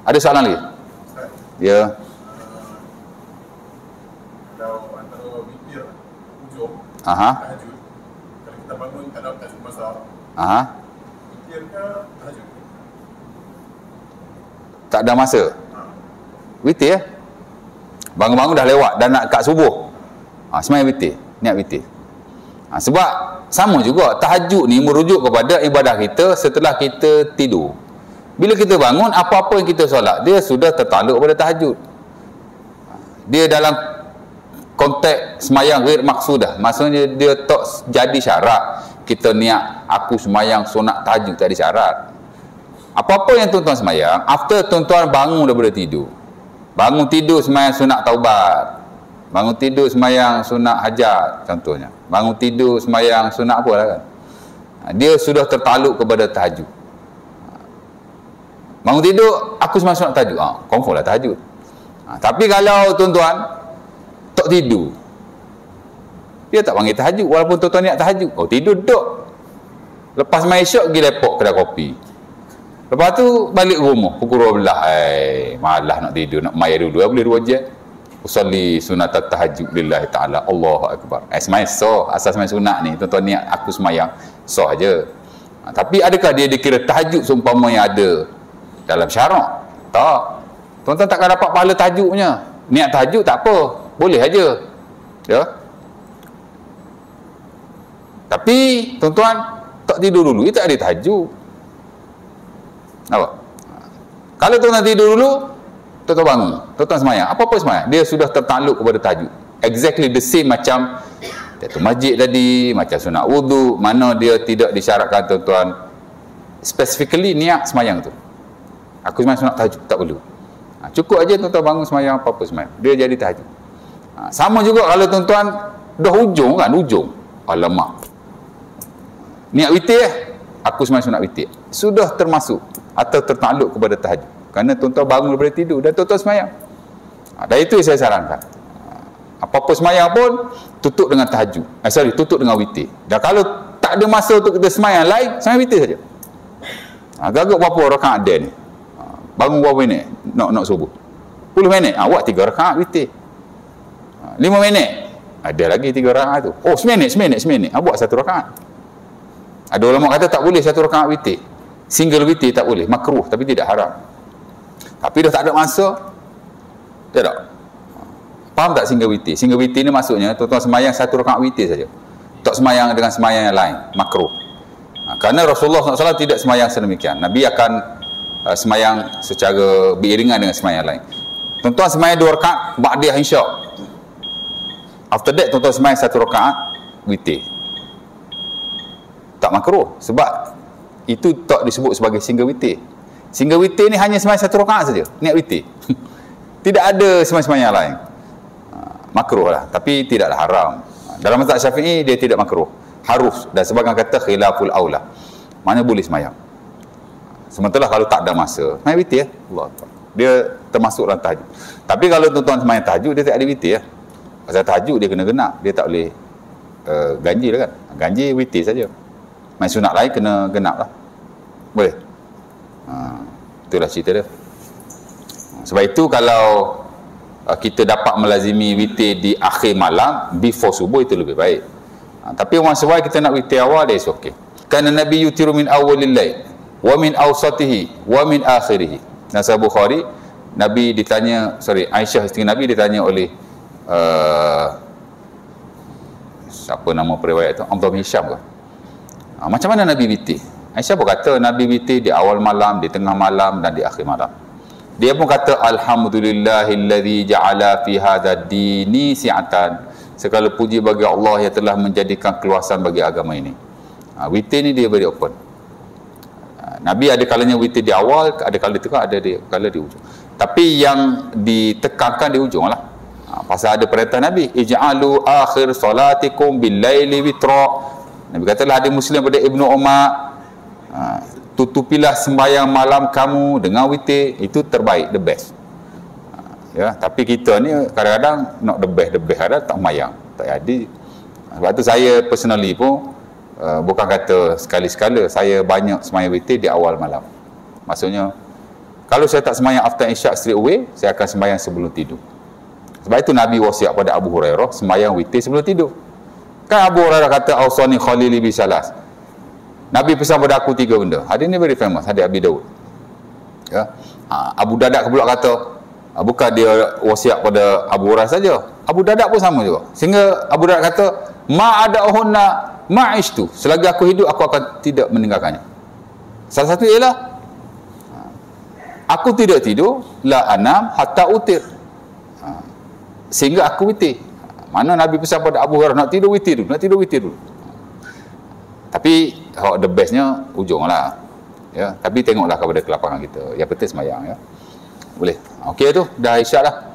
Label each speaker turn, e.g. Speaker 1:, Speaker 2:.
Speaker 1: Ada soalan lagi? Ya.
Speaker 2: Kalau antara witir hujung
Speaker 1: Aha.
Speaker 2: tahajud, kalau kita bangun tak dapat tahajud masar,
Speaker 1: Aha.
Speaker 2: witir ke tahajud?
Speaker 1: Tak ada masa. Witir ya? Bangun-bangun dah lewat dan nak kat subuh. Semayang witir, niat witir. Sebab sama juga tahajud ni merujuk kepada ibadah kita setelah kita tidur. Bila kita bangun, apa-apa yang kita solat, dia sudah tertakluk pada tahajud. Dia dalam konteks semayang ghair maksudah. Maksudnya dia tak jadi syarat kita niat aku semayang sunat tahajud, tak ada syarat. Apa-apa yang tuan-tuan semayang, after tuan-tuan bangun daripada tidur, bangun tidur semayang sunat taubat, bangun tidur semayang sunat hajat contohnya, bangun tidur semayang sunat apa lah kan, dia sudah tertakluk kepada tahajud. Bangun tidur aku semayang sunat tahajud, confirm lah tahajud. Tapi kalau tuan-tuan tak tidur, dia tak panggil tahajud walaupun tuan-tuan niat tahajud. Tidur duduk, lepas main syok pergi lepok kedai kopi, lepas tu balik rumah pukul 12, malas nak tidur, nak main dulu, boleh 2 jam usolli sunat tahajud lillahi ta'ala, Allahu Akbar. Semayang sah, asal semayang sunat ni tuan-tuan niat aku semayang sah je. Tapi adakah dia dikira tahajud seumpama yang ada dalam syarak? Tak. Tuan-tuan takkan dapat pahala tahajudnya. Niat tahajud tak apa, boleh aja ya. Tapi tuan-tuan tak tidur dulu, itu tak ada tahajud. Apa? Kalau tuan-tuan tidur dulu, tuan-tuan bangun, tuan-tuan semayang, apa-apa semayang, dia sudah tertakluk kepada tahajud. Exactly the same macam tahiyatul masjid tadi, macam sunat wudu, mana dia tidak disyaratkan tuan-tuan specifically niat semayang tu. Aku semayang sunat tahajud, tak perlu. Cukup aja tuan-tuan bangun semayang, apa-apa semayang, dia jadi tahajud. Sama juga kalau tuan-tuan dah hujung kan, alamak, niat witir, aku semayang sunat witir, sudah termasuk atau tertakluk kepada tahajud, kerana tuan-tuan bangun daripada tidur dan tuan-tuan semayang. Dan itu yang saya sarankan, apa-apa semayang pun tutup dengan tahajud, tutup dengan witir. Dan kalau tak ada masa untuk kita semayang lain, semayang witir saja. Gagak berapa rakaat dia ni, bangun berapa minit nak subuh, 10 minit, buat 3 rakaat witir. 5 minit ada lagi 3 rakaat tu, seminit, buat 1 rakaat. Ada ulama kata tak boleh 1 rakaat witir, single witir tak boleh, makruh tapi tidak haram. Tapi dah tak ada masa, dia tak faham tak single witir? Single witir ni maksudnya tuan-tuan semayang 1 rakaat witir saja, tak semayang dengan semayang yang lain, makruh. Kerana Rasulullah SAW tidak semayang sedemikian. Nabi akan semayang secara beriringan dengan semayang lain. Tuan-tuan semayang 2 rakaat ba'diyah insya', after that tuan-tuan semayang 1 rakaat witir, tak makruh, sebab itu tak disebut sebagai single witir. Single witir ni hanya semayang 1 rakaat saja, niat witir. Tidak ada semayang-semayang lain. Makruh lah, tapi tidaklah haram. Dalam mazhab Syafi'i dia tidak makruh, harus, dan sebagian kata khilaful aula, mana boleh semayang. Sementara kalau tak ada masa, semayang witir, Allah Akbar, dia termasuk dalam tahajud. Tapi kalau tuan-tuan semayang tahajud, dia tak ada witir ya. Pasal tahajud dia kena genap, dia tak boleh ganjil lah kan. Ganjil witir saja. Main sunat lain kena genap lah, boleh. Itulah cerita dia. Sebab itu kalau kita dapat melazimi witir di akhir malam, before subuh, itu lebih baik. Tapi once a while kita nak witir awal, dia is okay. Kana Nabi yutiru min awalil lail wa min awsatihi wa min akhirih. Nasab Bukhari, Nabi ditanya, Aisyah isteri Nabi ditanya oleh siapa nama periwayat tu, Abdullah bin Hisham ke? Macam mana Nabi witir? Aisyah pun kata Nabi witir di awal malam, di tengah malam dan di akhir malam. Dia pun kata alhamdulillahilladzi ja'ala fi hadzal dini si'atan. Segala puji bagi Allah yang telah menjadikan keluasan bagi agama ini. Witir ni dia very open. Nabi ada kalanya witir di awal, ada kala di tengah, ada kala di ujung. Tapi yang ditekankan di ujung lah. Pasal ada perintah Nabi, ij'alu akhir salatikum bil laili witra. Nabi katalah ada Muslim pada Ibnu Umar, tutupilah sembahyang malam kamu dengan witir, itu terbaik, the best. Ya, tapi kita ni kadang-kadang nak the best, ada tak sembahyang, tak jadi. Sebab tu saya personally pun bukan kata sekali-sekala, saya banyak sembahyang witir di awal malam. Maksudnya Kalau saya tak sembahyang after isyak straight away, saya akan sembahyang sebelum tidur. Sebab itu Nabi wasiat pada Abu Hurairah sembahyang witir sebelum tidur. Kan Abu Hurairah kata awsani khalili bi salas. Nabi pesan pada aku 3 benda. Hadis ni very famous, hadis Abi Daud. Ya. Abu Darda pula kata, bukan dia wasiat pada Abu Hurairah saja. Abu Darda pun sama juga. Sehingga Abu Darda kata, ma ada'uhunna ma'ishtu. Selagi aku hidup, aku akan tidak meninggalkannya. Salah satu ialah aku tidak tidur la anam hatta utir. Sehingga aku witir. Mana Nabi pesan pada Abu Hurairah nak tidur witir dulu, nak tidur witir dulu. Tapi the bestnya ujung lah. Ya, tapi tengoklah kepada kelapangan kita. Yang penting semayang ya. Boleh. Okey tu, dah isyak dah.